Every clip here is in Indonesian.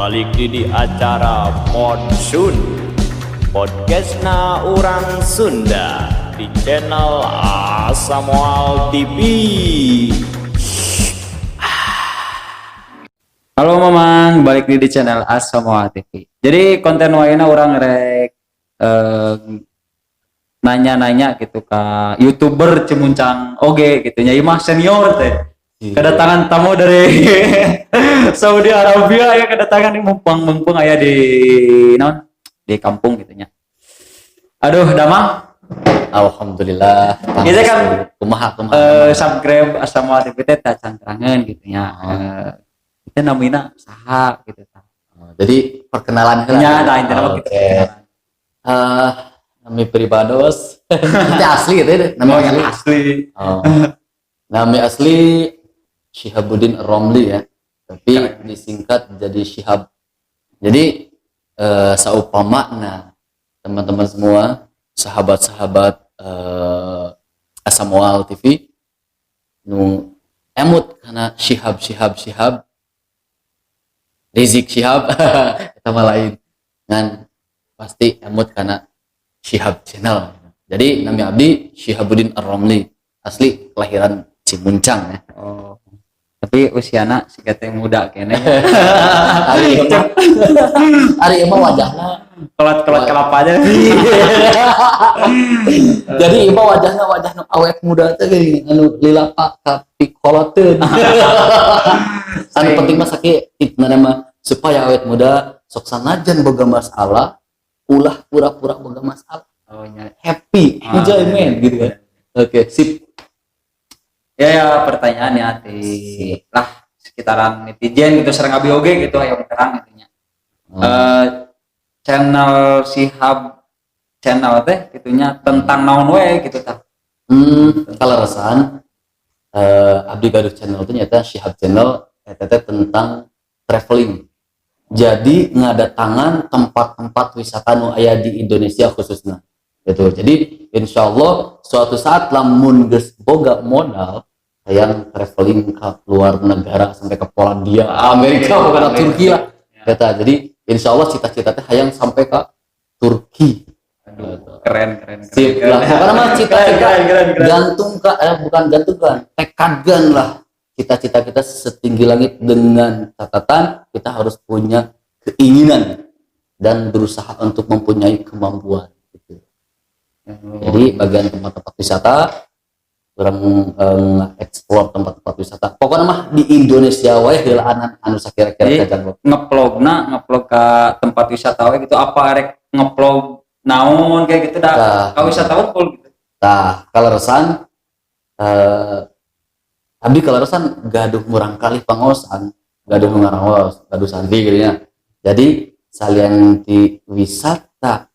balik di acara Podsun Podcastna Urang Sunda di channel Asamoah TV. Halo Mamang, balik di channel Asamoah TV. Jadi konten wayana orang rek nanya-nanya gitu ke YouTuber Cemuncang oge gitu nya imah senior teh. Kedatangan tamu dari Saudi Arabia ya, kedatangan di mumpung aya di di kampung gitu nya. Aduh, damang. Alhamdulillah. Kita kan kumaha subscribe Asamoah TV teh cangkrangan gitu nya. Kita namina saha gitu tah. Jadi perkenalan nya da intinya gitu. Nami pribados. Itu asli gitu ya. Nama asli. Nama asli Syihabuddin Romli ya. Tapi disingkat jadi Syihab. Jadi saumpama teman-teman semua, sahabat-sahabat Asamoah TV nu emut karena Syihab Rizik Syihab sama lain kan pasti emut karena Syihab channel. Jadi nama abdi Syihabuddin Romli, asli kelahiran Cimuncang ya. Oh. Tapi usiana siga teh muda kene. Ari emang wajahna Kelat kelapa aja. Jadi emang wajahna awet muda teh geuning anu lilapa ka pikoloteun. Anu penting mah sakitna mah supaya awet muda sok sanajan boga masalah ulah pura-pura boga masalah. Oh nya. Happy, enjoyment gitu kan. Oke, sip. Ya pertanyaannya lah sekitaran netizen gitu serang abi oge gitu aya terang gitu nya. Channel Syihab channel teh gitunya tentang naon we gitu tah. Kaleresan abdi gaduh channel teh nyata Syihab channel eta teh tentang traveling. Jadi ngadatangan tempat-tempat wisata nu aya di Indonesia khususnya. Gitu. Jadi insyaallah suatu saat lamun geus boga modal yang traveling ke luar negara sampai ke Polandia, Amerika, bukan Turki lah. Kata. Jadi insyaallah cita-cita teh hayang sampai ke Turki. Keren. Sip lah. Bukan mah cita-cita gantung ka bukan gantungkan, tekadkan lah. Cita-cita kita setinggi langit dengan catatan kita harus punya keinginan dan berusaha untuk mempunyai kemampuan gitu. Jadi bagian tempat-tempat wisata orang explore tempat-tempat wisata. Pokoknya mah di Indonesia wae heula anu sakira-kira kajang ngeplog ke tempat wisata we gitu apa rek ngeplog naon kayak gitu dah ka wisatawan full gitu. Tah, kaleresan abdi kaleresan gaduh murang kali pangosan, gaduh ngaraos, gaduh santri gitu ya. Jadi salian di wisata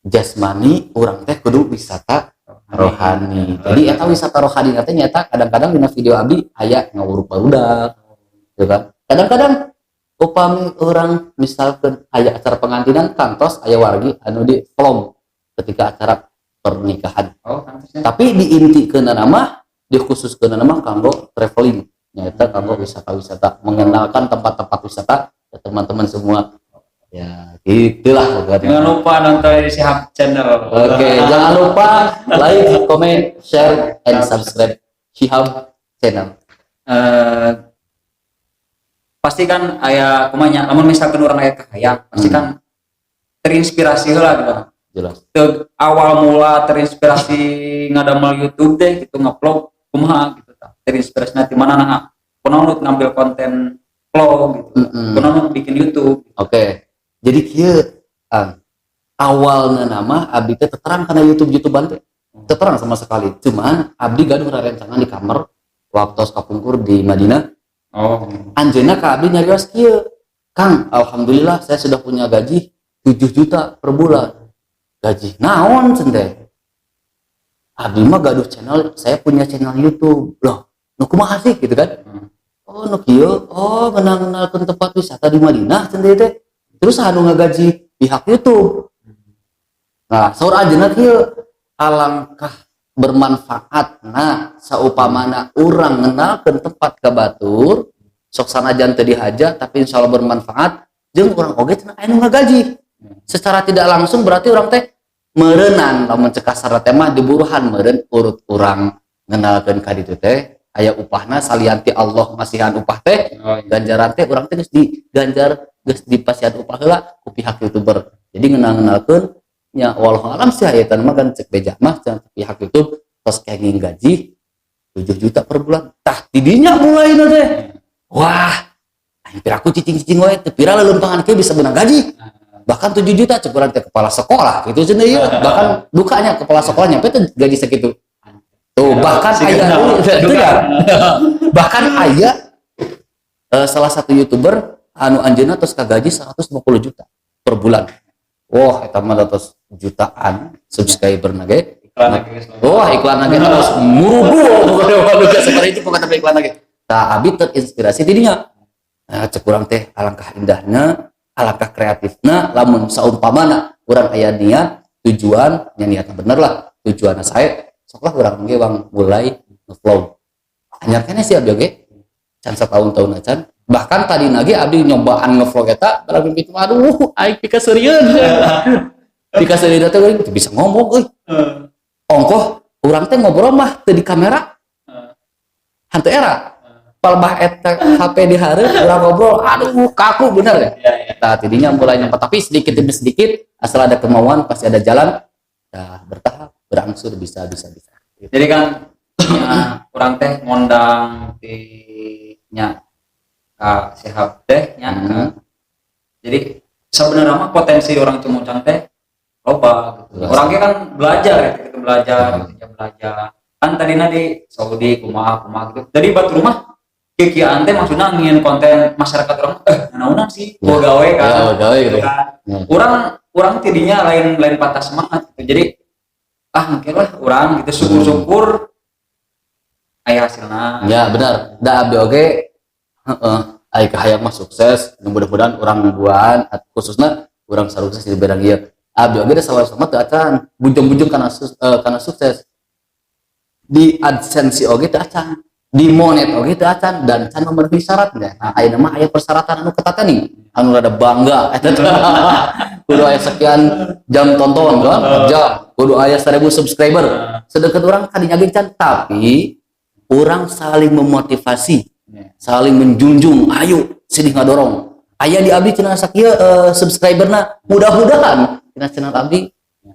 jasmani urang teh kudu wisata rohani. Jadi eta wisata rohani teh nyata kadang-kadang dina video abdi aya ngawuruk barudak. Gitu kan. Kadang-kadang upami orang misalkan aya acara pengantinan kantos aya wargi anu di vlog ketika acara pernikahan. Tapi diintikeun nama dikhususkeun nama kanggo traveling. Nyata kanggo wisata-wisata, mengenalkan tempat-tempat wisata ke teman-teman semua. Ya, gitulah. Jangan lupa nonton di Syihab channel. Oke, jangan lupa like, comment, share, and subscribe Syihab channel. Pasti kan aya kumanya, namun misalkan orang aya kahayang, pasti kan terinspirasi lah gitu. Jelas. Awal mula terinspirasi ngadamel YouTube deh gitu nge-vlog kumaha gitu tah. Terinspirasi nanti mana nah kunaon ngambil konten vlog gitu. Kunaon bikin YouTube. Oke. Jadi kieu awalnya nama abdi teh terang karena YouTubean teh. Terang sama sekali. Cuma abdi gaduh rarencangan di kamar waktu kapungkur di Madinah. Oh. Anjeunna ka abdi nyarios kieu. Kang, alhamdulillah saya sudah punya gaji 7 juta per bulan. Gaji naon cenah teh? Abdi mah gaduh channel, saya punya channel YouTube. Loh, nu kumaha sih gitu kan? Oh, nu kieu. Oh, ngenalkeun tempat wisata di Madinah cenah teh. Terus anu ngagaji pihak YouTube. Nah, saur ajeuna kieu alangkah bermanfaat. Nah, saupamana urang ngenalkeun tempat ka batur, sok sanajan teu dihaja tapi insyaallah bermanfaat, jeung urang oge cenah aya nu ngagaji. Secara tidak langsung berarti urang teh meureunnan lamun cek kasar teh mah diburuhan meureun urut urang ngenalkeun ka ditu teh aya upahna salian ti Allah masihan upah teh ganjaran teh urang teh geus diganjar geus dipasihan upah heula ku pihak YouTuber. Jadi ngenal-ngenalkeun nya wallahu alam sih aya mah kan cek beja mah pihak YouTube tos kenging gaji 7 juta per bulan. Tah tidinya mulainya teh. Wah, hampir aku cicing-cicing wae teu pira leuleumpangan ke bisa beunang gaji. Bahkan 7 juta cukuran teh kepala sekolah gitu cenah ieu. Bahkan dukanya kepala sekolahnya nyampe teh gaji sakitu. Tuh, bahkan aya bahkan aya salah satu YouTuber anu anjeunna tos kagaji 150 juta per bulan. Wah, eta mah tos jutaan subscriber na ge. Wah, iklan lagi terus murubu pokoknya seperti itu pokoknya iklan lagi. Tah abi terinspirasi didinya. Nah, cek urang teh alangkah indahnya, alangkah kreatifna lamun saumpamana urang aya niat, tujuan, nya niatna bener lah. Tujuanna sae soklah urang ge bang mulai nge-vlog. Anyar keneh sih abi oge. Can satahun-tahun acan. Bahkan tadi lagi abdi nyobaan nge-vlog eta barabi kitu aduh aing pikaseureun. Pikaseureun teh urang bisa ngomong euy. Ongkoh urang teh ngobrol mah teu di kamera hanteu era palbah eta HP di hareup urang ngobrol aduh kaku bener ya tah tidinya mulai nyampe tapi sedikit demi sedikit asal ada kemauan pasti ada jalan dah bertahap berangsur bisa jadi kan ya, urang teh ngondang di nya ka Syihab teh nya jadi sebenarnya mah potensi orang Cumuncang teh loba gitu. Orangnya kan belajar gitu belajar kan tadi di Saudi kumaha gitu jadi batu rumah kikian teh maksudnya ngin konten masyarakat orang naonan sih gua gawe kan gitu kan orang tidinya lain patah semangat gitu. Jadi mungkin lah orang gitu syukur aya hasilna ya benar da abdi oge aya kahayang mah sukses mudah-mudahan orang duaan khususnya orang sukses di bidang ieu abdi oge da sama teu acan bujung-bujung kana sukses di AdSense oge teu acan di monet oge teu acan dan can memenuhi syarat nya. Nah ayeuna mah aya persyaratan anu ketat nih anu rada bangga eta kudu aya sekian jam tonton kan jam kudu aya 1000 subscriber sedeket urang kadinya ge can tapi urang saling memotivasi saling menjunjung ayo sini ngadorong aya di abdi cenah sakieu subscriberna mudah-mudahan tina channel abdi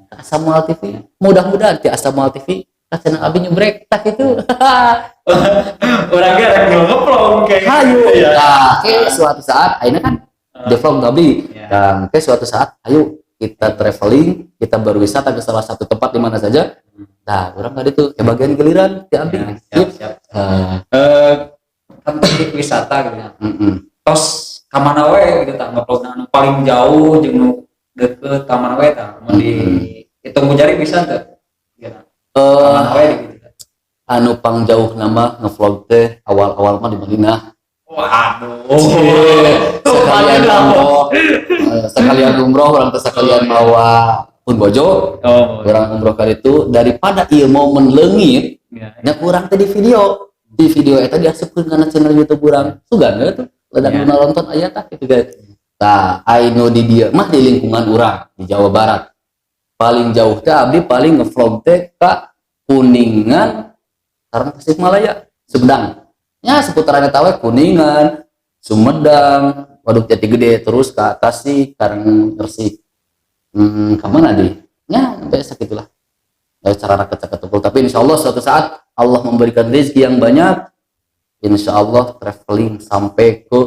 Asa Moal TV mudah-mudahan ti Asa Moal TV ka channel abdi nyebrek tak itu orangnya rek ngeplong kayak hayu nah ke suatu saat ayeuna kan develop abdi dan ke suatu saat ayo kita traveling kita berwisata ke salah satu tempat di mana saja nah orang tadi tuh ke bagian giliran ti abdi siap tempat wisata gitu ya tos kamana we gitu tah ngeplogna anu paling jauh jeung nu deket kamana we tah mun di hitung jari bisa teu gitu kamana we gitu anu pang jauh nama ngevlog teh awal-awal mah di Madinah waduh sekalian umroh orang teh sekalian bawa pun bojo orang umroh kali itu daripada ieu momen leungit nya kurang teh di video eta diasupkeun kana channel YouTube urang sugan tuh ledak nonton aya tah kitu guys tah anu di dieu mah di lingkungan urang di Jawa Barat paling jauh teh abdi paling ngevlog teh ka Kuningan sareng Tasikmalaya Sumedang nya seputaran eta we Kuningan Sumedang Waduk Jati Gede terus ke atas sih kareng Gresik kemana deh nya sampai sakitulah cara rakyat ketukul tapi insyaallah suatu saat Allah memberikan rezeki yang banyak insyaallah traveling sampai ke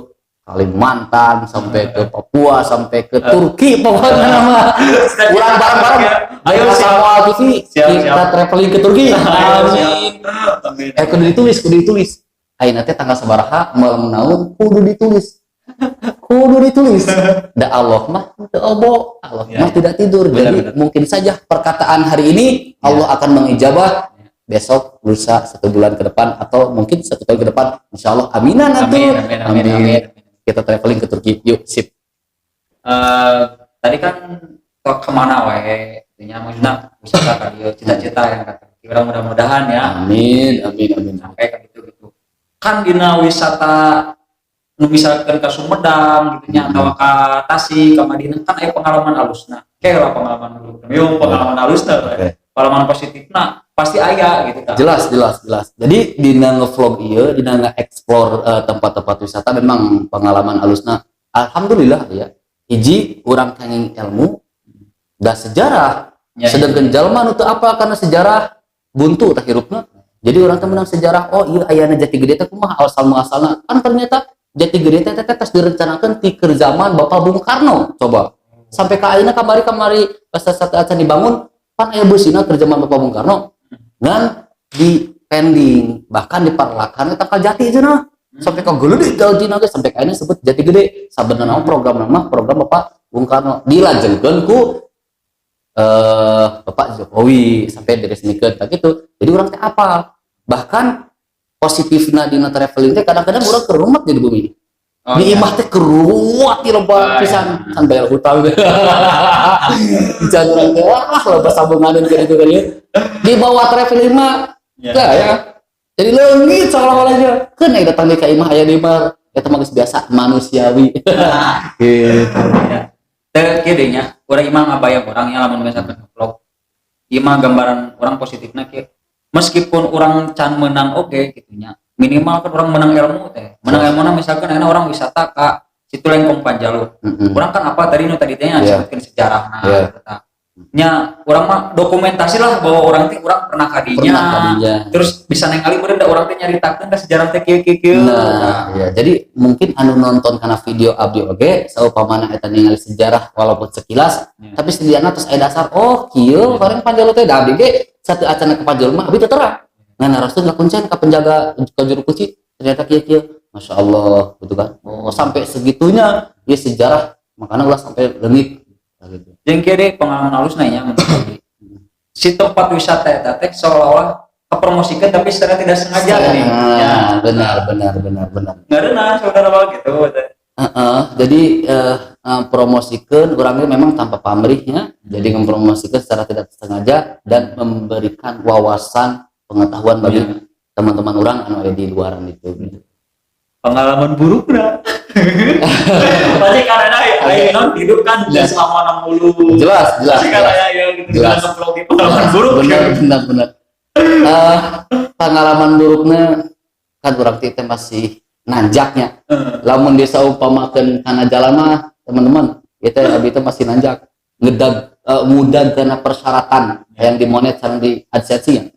Kalimantan sampai ke Papua sampai ke Turki pokoknya nama kurang bareng-bareng ayo sama TV kita traveling ke Turki amin kudu ditulis ayeuna teh tanggal sabaraha malam naon kudu ditulis da Allah mah teu obo Allah mah tidak tidur jadi mungkin saja perkataan hari ini Allah akan mengijabah besok lusa 1 bulan ke depan atau mungkin 1 tahun ke depan insyaallah aminan amin kita traveling ke Turki yuk sip tadi kan kemana wae intinya maksudnya wisata ka dieu cita-cita yang kata kira mudah-mudahan ya amin sampai ka gitu kan dina wisata nu misalkan ke Sumedang gitu nya atau ke Tasik, ke Madinah kan aya pengalaman alusna. Kayak lah pengalaman buruk. Yo pengalaman alusna. Pengalaman positifna pasti aya gitu kan. Jelas. Jadi dina nge-vlog ieu, dina nge-explore tempat-tempat wisata memang pengalaman alusna. Alhamdulillah ya. Hiji urang kenging ilmu da sejarah. Sedangkan jalma nu teu apa karena sejarah buntu tah hirupna. Jadi orang teh menang sejarah, oh iya ayana Jati Gede teh kumaha asal muasalna. Kan ternyata Jati Gede teh tos direncanakeun ti keur zaman Bapak Bung Karno. Coba. Sampai ka ayeuna kamari pas satu acan dibangun pan aya beusina keur zaman Bapak Bung Karno. Dan di pending bahkan diparlakan eta ka Jati cenah. Sampai ka geuleudeh jaltina ge sampai ka ayeuna sebut Jati Gede. Sabenerna program nama program Bapak Bung Karno dilanjutkeun ku Bapak Jokowi sampai diresmikan tak gitu. Jadi orang teh apa? Bahkan positifna dina traveling teh kadang-kadang orang ke rumah jadi bumi. Di imah teh keruat di loba pisan kan bayar hutang. Jangan orang teh loba sambunganeun ke ditu kan ya. Di bawah traveling mah ya. Jadi leungit seolah-olahnya. Keun aya datang ka imah aya di imah eta mah geus biasa manusiawi. Gitu ya. Kayaknya orang imah ngabayang orang yang lamun misalkan vlog imah gambaran orang positifnya kayak meskipun orang can menang oke gitunya minimal kan orang menang ilmu teh menang ilmu misalkan enak orang wisata ke situ Lengkong Panjalu orang kan apa tadi tanya sebutkan sejarah nya orang mah dokumentasi lah bahwa orang teh orang pernah kadinya terus bisa ningali meureun orang teh nyaritakeun sejarah teh kieu. Nah, ya. Jadi mungkin anu nonton karena video abdi oge saupamana eta ningali sejarah walaupun sekilas tapi sediana terus aya dasar oh kieu bareng Panjalu teh da abdi ge satu acan ke Panjalu mah abdi teu tera. Ngan naraskeun ka kuncen ka penjaga ka juru kunci ternyata kieu. Masya Allah gitu kan. Oh sampai segitunya ya sejarah makanya ulah sampai leungit gitu. Jeung kieu deh pengalaman halus nanya si tempat wisata eta teh seolah-olah kepromosikan tapi secara tidak sengaja nih. Ya, benar. Ngareuna saudara bae gitu. Jadi promosikan orangnya memang tanpa pamrihnya. Jadi mempromosikan secara tidak sengaja dan memberikan wawasan pengetahuan bagi teman-teman orang anu ada di luaran itu. Pengalaman buruk nah. Pasti karena non hidup kan selama 60. Jelas. Jelas. Pengalaman buruk. Benar. Pengalaman buruknya kan orang teh masih nanjaknya. Lamun desa upamakeun kana jalan mah teman-teman, kita abdi teh masih nanjak. Ngedag mudah karena persyaratan yang dimonet sareng di adsensinya.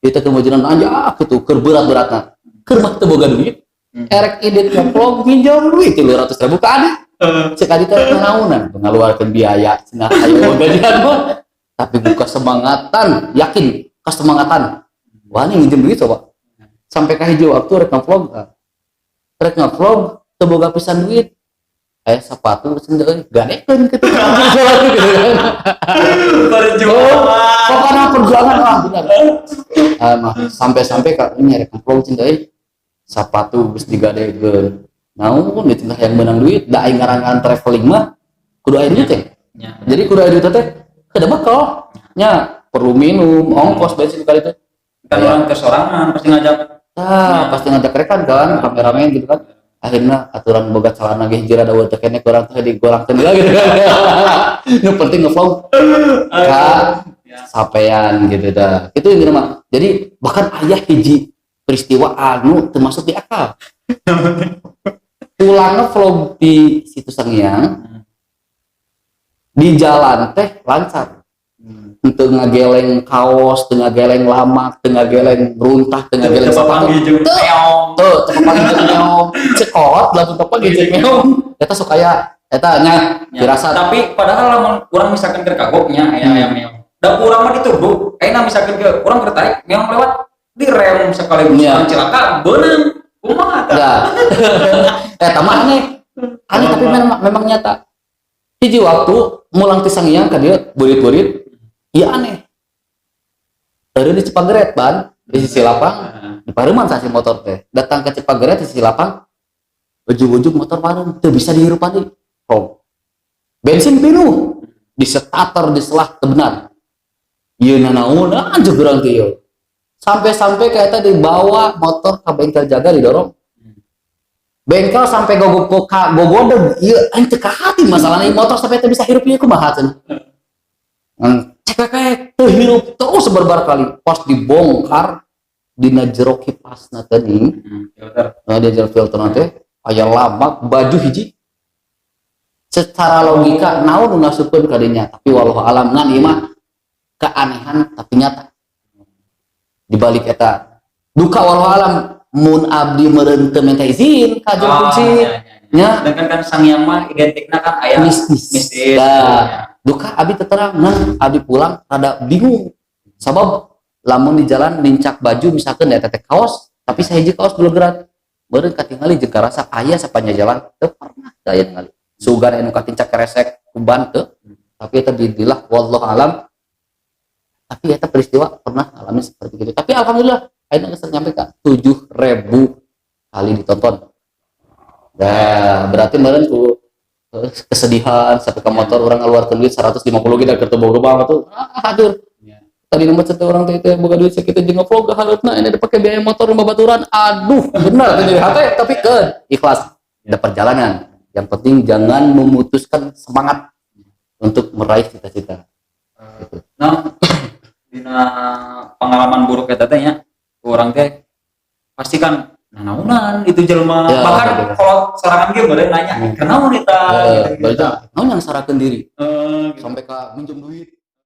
Kita kemudian nanjak gitu keur berat-beratna. Keur mah teu boga duit. Erek ide ngeplog pinjam duit 300.000 ka adi. Sekali teh naonan ngaluarkeun biaya cenah aya gajian mah. Tapi buka semangatan, yakin kesemangatan. Wah ini nginjem duit coba. Sampai ka hiji waktu rek ngevlog teu boga pisan duit. Sepatu cenah gadekeun kitu. Perjuangan. Pokona perjuangan lah bener. Sampai ka ini rek ngevlog cenah sepatu geus digadekeun. Naon cenah yang menang duit da aing ngarangan traveling mah kudu aya duit teh. Jadi kudu aya duit teh kada bekal. Nya perlu minum, ongkos bensin kali itu. Kan orang kesorangan pasti ngajak. Pasti ngajak rekan kan, kameramen gitu kan. Akhirnya aturan boga calana ge hiji rada teu keneh urang teh digolangkeun heula gitu kan. Nu penting ngevlog. Sapean gitu dah. Itu yang mah. Jadi bahkan aya hiji peristiwa anu termasuk di akal. Pulang vlog di situ Sangiang di jalan teh lancar. Teu ngageleng kaos, teu ngageleng lamak, teu ngageleng runtah, teu ngageleng sepatu. Teu panggil meong. Cekot langsung panggil meong. Eta sok aya eta nya dirasa. Tapi padahal lamun urang misalkan keur kagok nya aya meong. Da urang mah dituduh, ayeuna misalkan ke urang keur tarik meong lewat direm sekali celaka beunang kumaha tah. Eta mah aneh tapi memang nyata. Hiji waktu mulang ti Sangiang ka dieu burit-burit iya aneh. Dari di Cipageret ban di sisi lapang di Pareuman stasiun motor teh datang ke Cipageret di sisi lapang ujug-ujug motor parem teu bisa dihirupan deui. Bensin pinuh di starter di selah teu benar. Ieu nanaon anjir urang teh ieu. Sampai kayak tadi dibawa motor ke bengkel jaga didorong. bengkel sampai gogodeg ieu aing teu kahati masalahna motor sampai teu bisa hirup ieu kumaha cenah. Cekek teu hirup terus seberbar kali pas dibongkar dina jero kipasna tadi. Filter. Nah, dia jero filterna teh aya lamak baju hiji. Secara logika naon nu ngasupkeun ka dinya, tapi wallahu alam ngan ieu mah keanehan tapi nyata. Di balik eta duka wallahu alam mun abdi meureun teu minta izin ka jeung kunci. Nya, Sedangkan kan sang yang mah identikna kan aya mistis. Nah, duka abdi teu terang, nah abdi pulang rada bingung. Sabab lamun di jalan nincak baju misalkan da teh kaos, tapi sahiji kaos belum gerak. Meureun katingali jeung karasa aya sapanjang jalan teu pernah aya ningali. Sugan anu katincak keresek kuban teu. Tapi eta bidilah wallahu alam. Tapi eta peristiwa pernah alami seperti itu. Tapi alhamdulillah ayeuna geus nyampe ka 7.000 kali ditonton. Nah, berarti meureun ku kesedihan sampai ke motor orang ngeluarkeun duit 150 kita keur teu boga banget tuh. Hadur. Tadi nomor satu orang teh boga duit sakitu jeung ngevlog hareutna ini dipake biaya motor babaturan. Aduh, bener jadi hate tapi keun ikhlas. Ada perjalanan. Yang penting jangan memutuskan semangat untuk meraih cita-cita. Nah, dina pengalaman buruk eta teh nya urang teh pasti kan naonan itu jelema Ya, bahkan betul. kalau sorangan ge meureun nanya kenaon eta Berarti naon yang sarakeun diri gitu. sampai ka minjem duit